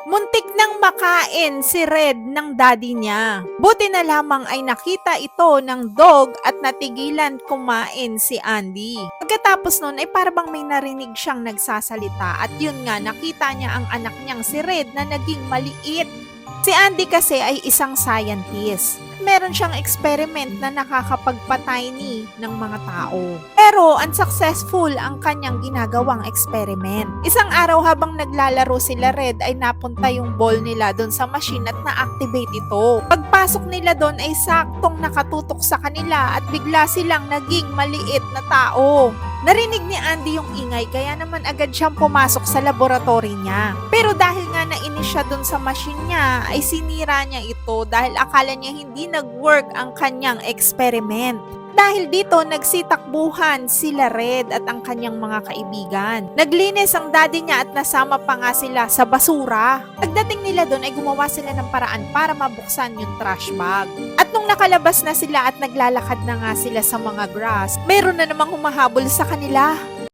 Muntik nang makain si Red ng daddy niya. Buti na lamang ay nakita ito ng dog at natigilan kumain si Andy. Pagkatapos nun ay parang may narinig siyang nagsasalita at yun nga nakita niya ang anak niyang si Red na naging maliit. Si Andy kasi ay isang scientist. Meron siyang experiment na nakakapagpatiny ng mga tao. Pero unsuccessful ang kanyang ginagawang experiment. Isang araw habang naglalaro sila Red ay napunta yung ball nila doon sa machine at na-activate ito. Pagpasok nila doon ay saktong nakatutok sa kanila at bigla silang naging maliit na tao. Narinig ni Andy yung ingay kaya naman agad siyang pumasok sa laboratory niya. Pero dahil nga nainis siya dun sa machine niya ay sinira niya ito dahil akala niya hindi nag-work ang kanyang experiment. Dahil dito nagsitakbuhan sila Red at ang kanyang mga kaibigan. Naglinis ang daddy niya at nasama pa nga sila sa basura. Pagdating nila doon ay gumawa sila ng paraan para mabuksan yung trash bag. At nung nakalabas na sila at naglalakad na nga sila sa mga grass, meron na namang humahabol sa kanila.